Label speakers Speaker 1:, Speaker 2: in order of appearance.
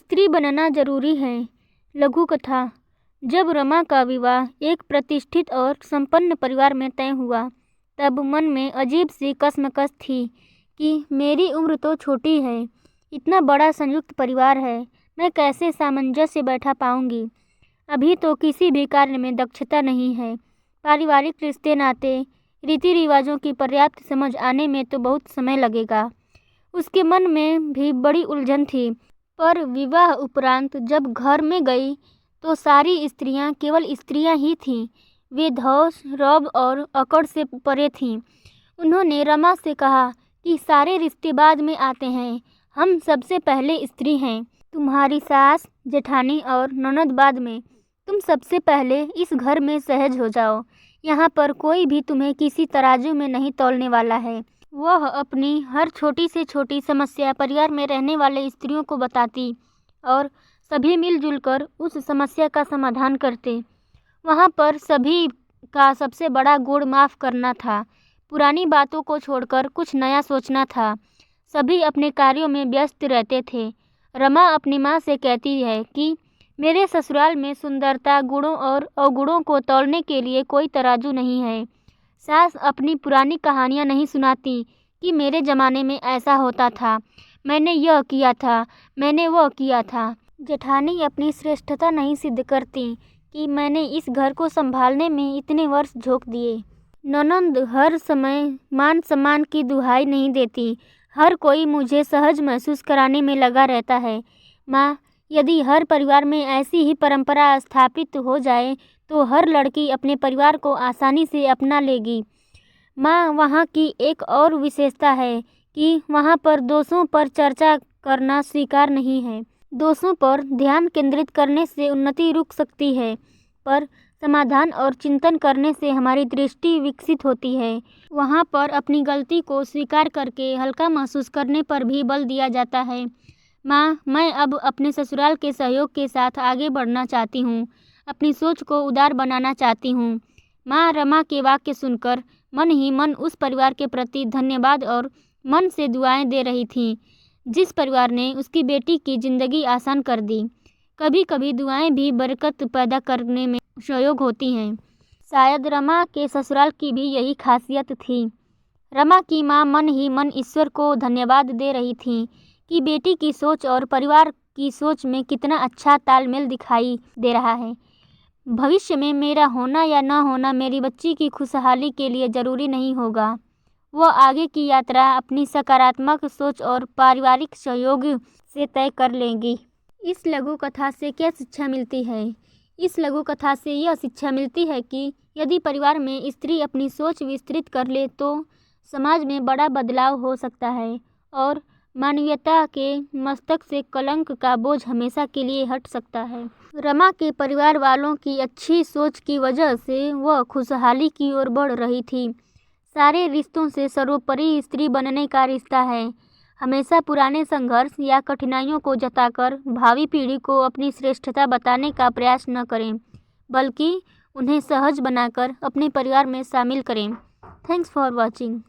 Speaker 1: स्त्री बनना जरूरी है। लघु कथा। जब रमा का विवाह एक प्रतिष्ठित और संपन्न परिवार में तय हुआ, तब मन में अजीब सी कश्मकश थी कि मेरी उम्र तो छोटी है, इतना बड़ा संयुक्त परिवार है, मैं कैसे सामंजस्य बैठा पाऊंगी। अभी तो किसी भी कार्य में दक्षता नहीं है। पारिवारिक रिश्ते नाते रीति रिवाजों की पर्याप्त समझ आने में तो बहुत समय लगेगा। उसके मन में भी बड़ी उलझन थी। पर विवाह उपरांत जब घर में गई तो सारी स्त्रियां केवल स्त्रियां ही थीं। वे धौंस, रौब और अकड़ से परे थीं। उन्होंने रमा से कहा कि सारे रिश्ते बाद में आते हैं, हम सबसे पहले स्त्री हैं। तुम्हारी सास, जेठानी और ननद बाद में। तुम सबसे पहले इस घर में सहज हो जाओ। यहाँ पर कोई भी तुम्हें किसी तराजू में नहीं तौलने वाला है। वह अपनी हर छोटी से छोटी समस्या परिवार में रहने वाले स्त्रियों को बताती और सभी मिलजुल कर उस समस्या का समाधान करते। वहाँ पर सभी का सबसे बड़ा गुण माफ़ करना था। पुरानी बातों को छोड़कर कुछ नया सोचना था। सभी अपने कार्यों में व्यस्त रहते थे। रमा अपनी माँ से कहती है कि मेरे ससुराल में सुंदरता, गुणों और अवगुणों को तौलने के लिए कोई तराजू नहीं है। सास अपनी पुरानी कहानियाँ नहीं सुनाती कि मेरे ज़माने में ऐसा होता था, मैंने यह किया था, मैंने वह किया था। जेठानी अपनी श्रेष्ठता नहीं सिद्ध करती कि मैंने इस घर को संभालने में इतने वर्ष झोंक दिए। ननंद हर समय मान सम्मान की दुहाई नहीं देती। हर कोई मुझे सहज महसूस कराने में लगा रहता है। माँ, यदि हर परिवार में ऐसी ही परंपरा स्थापित हो जाए तो हर लड़की अपने परिवार को आसानी से अपना लेगी। माँ, वहाँ की एक और विशेषता है कि वहाँ पर दोषों पर चर्चा करना स्वीकार नहीं है। दोषों पर ध्यान केंद्रित करने से उन्नति रुक सकती है, पर समाधान और चिंतन करने से हमारी दृष्टि विकसित होती है। वहाँ पर अपनी गलती को स्वीकार करके हल्का महसूस करने पर भी बल दिया जाता है। माँ, मैं अब अपने ससुराल के सहयोग के साथ आगे बढ़ना चाहती हूँ, अपनी सोच को उदार बनाना चाहती हूँ। माँ रमा के वाक्य सुनकर मन ही मन उस परिवार के प्रति धन्यवाद और मन से दुआएं दे रही थीं, जिस परिवार ने उसकी बेटी की ज़िंदगी आसान कर दी। कभी कभी दुआएं भी बरकत पैदा करने में सहयोग होती हैं। शायद रमा के ससुराल की भी यही खासियत थी। रमा की माँ मन ही मन ईश्वर को धन्यवाद दे रही थी कि बेटी की सोच और परिवार की सोच में कितना अच्छा तालमेल दिखाई दे रहा है। भविष्य में मेरा होना या न होना मेरी बच्ची की खुशहाली के लिए ज़रूरी नहीं होगा। वह आगे की यात्रा अपनी सकारात्मक सोच और पारिवारिक सहयोग से तय कर लेंगी। इस लघु कथा से क्या शिक्षा मिलती है? इस लघु कथा से यह शिक्षा मिलती है कि यदि परिवार में स्त्री अपनी सोच विस्तृत कर ले तो समाज में बड़ा बदलाव हो सकता है और मानवीयता के मस्तक से कलंक का बोझ हमेशा के लिए हट सकता है। रमा के परिवार वालों की अच्छी सोच की वजह से वह खुशहाली की ओर बढ़ रही थी। सारे रिश्तों से सर्वोपरि स्त्री बनने का रिश्ता है। हमेशा पुराने संघर्ष या कठिनाइयों को जताकर भावी पीढ़ी को अपनी श्रेष्ठता बताने का प्रयास न करें, बल्कि उन्हें सहज बनाकर अपने परिवार में शामिल करें। Thanks for watching.